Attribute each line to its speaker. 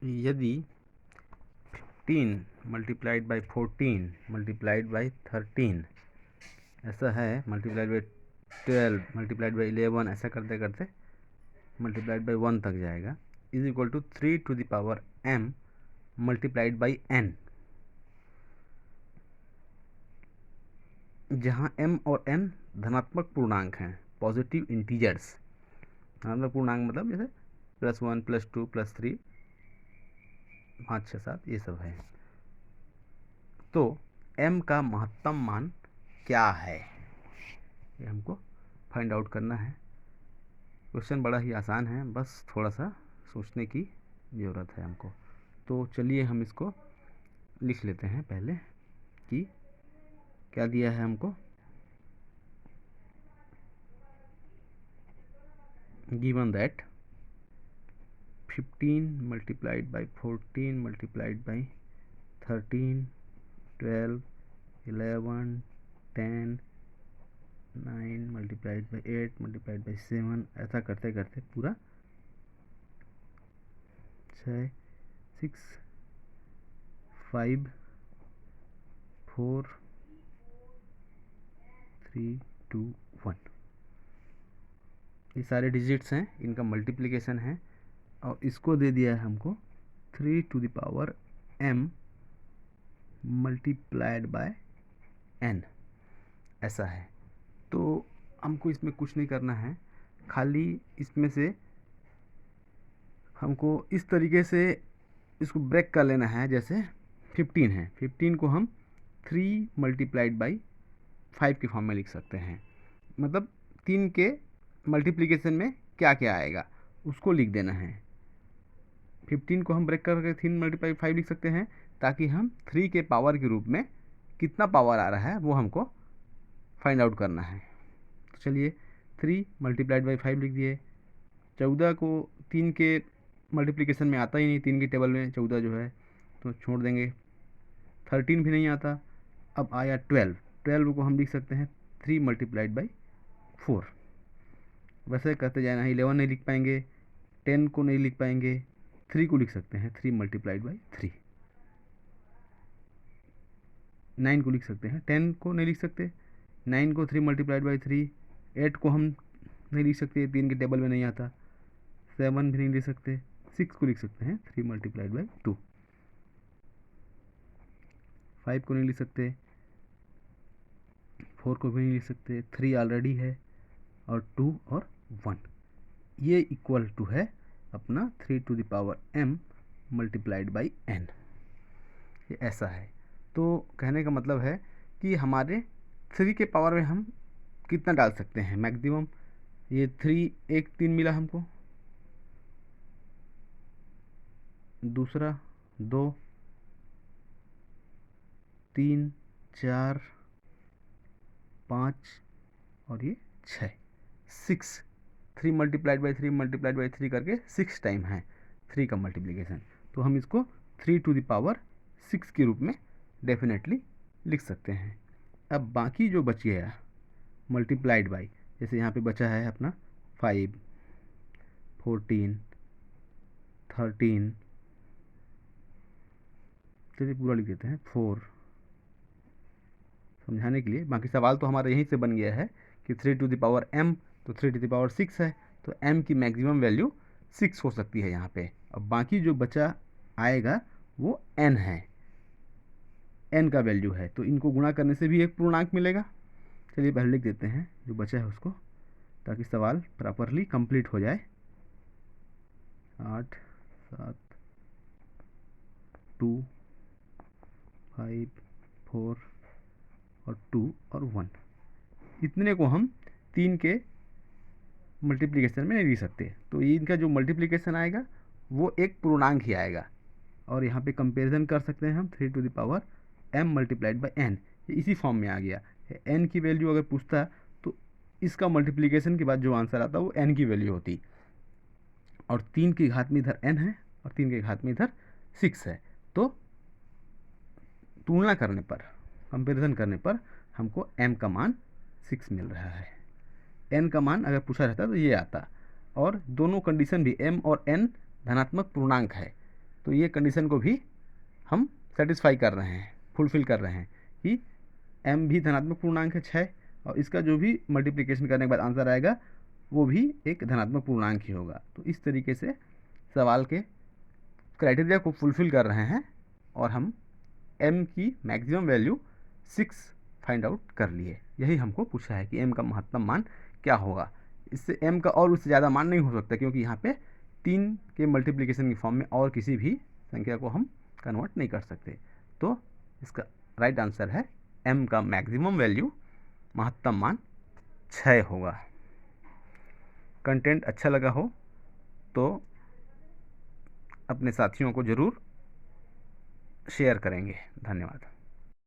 Speaker 1: यदि 15 multiplied by 14 multiplied by 13 ऐसा है, मल्टीप्लाइड बाई 12 मल्टीप्लाइड बाई 11 ऐसा करते करते मल्टीप्लाइड बाई 1 तक जाएगा, is equal to 3 to the power m multiplied by n, जहाँ m और n धनात्मक पूर्णांक हैं, पॉजिटिव इंटीजर्स। धनात्मक पूर्णांक मतलब जैसे +1 +2 +3 5 6 7 ये सब है। तो m का महत्तम मान क्या है, ये हमको फाइंड आउट करना है। क्वेश्चन बड़ा ही आसान है, बस थोड़ा सा सोचने की ज़रूरत है हमको। तो चलिए हम इसको लिख लेते हैं पहले कि क्या दिया है हमको। Given that 15 multiplied by 14 multiplied by 13 12 11 10 9 multiplied by 8 multiplied by 7 ऐसा करते करते पूरा 6 6 5 4 3 2 1 ये सारे डिजिट्स हैं, इनका मल्टीप्लिकेशन है और इसको दे दिया है हमको 3 to the power m multiplied by n ऐसा है। तो हमको इसमें कुछ नहीं करना है, खाली इसमें से हमको इस तरीके से इसको ब्रेक कर लेना है। जैसे 15 है, 15 को हम 3 मल्टीप्लाइड बाई 5 के फॉर्म में लिख सकते हैं, मतलब 3 के मल्टीप्लिकेशन में क्या क्या आएगा उसको लिख देना है। 15 को हम ब्रेक करके 3 मल्टीप्लाई 5 लिख सकते हैं, ताकि हम 3 के पावर के रूप में कितना पावर आ रहा है वो हमको फाइंड आउट करना है। तो चलिए 3 मल्टीप्लाइड बाई 5 लिख दिए। 14 को 3 के मल्टीप्लिकेशन में आता ही नहीं, 3 के टेबल में 14 जो है तो छोड़ देंगे। 13 भी नहीं आता। अब आया 12 को हम लिख सकते हैं 3 मल्टीप्लाइड बाई 4। वैसे करते जाना है, 11 नहीं लिख पाएंगे, 10 को नहीं लिख पाएंगे, 3 को लिख सकते हैं 3 मल्टीप्लाइड बाई 3। 9 को लिख सकते हैं, 10 को नहीं लिख सकते, 9 को 3 मल्टीप्लाइड बाई 3। 8 को हम नहीं लिख सकते, 3 के टेबल में नहीं आता। 7 भी नहीं लिख सकते। 6 को लिख सकते हैं 3 मल्टीप्लाइड बाई 2। 5 को नहीं लिख सकते, 4 को भी नहीं लिख सकते, 3 ऑलरेडी है, और 2 और 1 ये इक्वल टू है अपना 3 to the power m multiplied by n। ये ऐसा है। तो कहने का मतलब है कि हमारे 3 के पावर में हम कितना डाल सकते हैं मैक्सिमम। ये 3 एक 3 मिला हमको, दूसरा 2 3 4 5 और ये 6 3 मल्टीप्लाइड बाई 3 मल्टीप्लाइड बाई 3 करके 6 टाइम है 3 का मल्टीप्लिकेशन। तो हम इसको 3 टू द पावर 6 के रूप में डेफिनेटली लिख सकते हैं। अब बाकी जो बची है मल्टीप्लाइड बाई, जैसे यहाँ पे बचा है अपना 5 14 13, चलिए पूरा लिख देते हैं 4 समझाने के लिए। बाकी सवाल तो हमारा यहीं से बन गया है कि 3 टू द पावर m, तो 3 टू द पावर 6 है, तो m की मैक्सिमम वैल्यू 6 हो सकती है यहाँ पे। अब बाकी जो बचा आएगा वो n है, n का वैल्यू है, तो इनको गुणा करने से भी एक पूर्णांक मिलेगा। चलिए पहले लिख देते हैं जो बचा है उसको, ताकि सवाल प्रॉपरली कंप्लीट हो जाए। 8 7 2 5 4 और 2 और 1, इतने को हम 3 के मल्टीप्लिकेशन में नहीं लिख सकते, तो ये इनका जो मल्टीप्लिकेशन आएगा वो एक पूर्णांक ही आएगा। और यहाँ पे कंपैरिजन कर सकते हैं हम 3 to the power m multiplied by n, ये इसी फॉर्म में आ गया। n की वैल्यू अगर पूछता तो इसका मल्टीप्लिकेशन के बाद जो आंसर आता वो n की वैल्यू होती, और 3 की घात में इधर n है और 3 की घात में इधर 6 है। तो तुलना करने पर, कंपैरिजन करने पर हमको m का मान 6 मिल रहा है। n का मान अगर पूछा रहता तो ये आता, और दोनों कंडीशन भी m और n धनात्मक पूर्णांक है, तो ये कंडीशन को भी हम सेटिस्फाई कर रहे हैं, फुलफिल कर रहे हैं कि m भी धनात्मक पूर्णांक है 6, और इसका जो भी मल्टीप्लिकेशन करने के बाद आंसर आएगा वो भी एक धनात्मक पूर्णांक ही होगा। तो इस तरीके से सवाल के क्राइटेरिया को फुलफिल कर रहे हैं और हम m की मैक्सिमम वैल्यू 6 फाइंड आउट कर लिए। यही हमको पूछा है कि m का महत्तम मान क्या होगा। इससे m का और उससे ज़्यादा मान नहीं हो सकता, क्योंकि यहाँ पे 3 के मल्टीप्लिकेशन की फॉर्म में और किसी भी संख्या को हम कन्वर्ट नहीं कर सकते। तो इसका राइट आंसर है m का मैक्सिमम वैल्यू, महत्तम मान 6 होगा। कंटेंट अच्छा लगा हो तो अपने साथियों को ज़रूर शेयर करेंगे। धन्यवाद।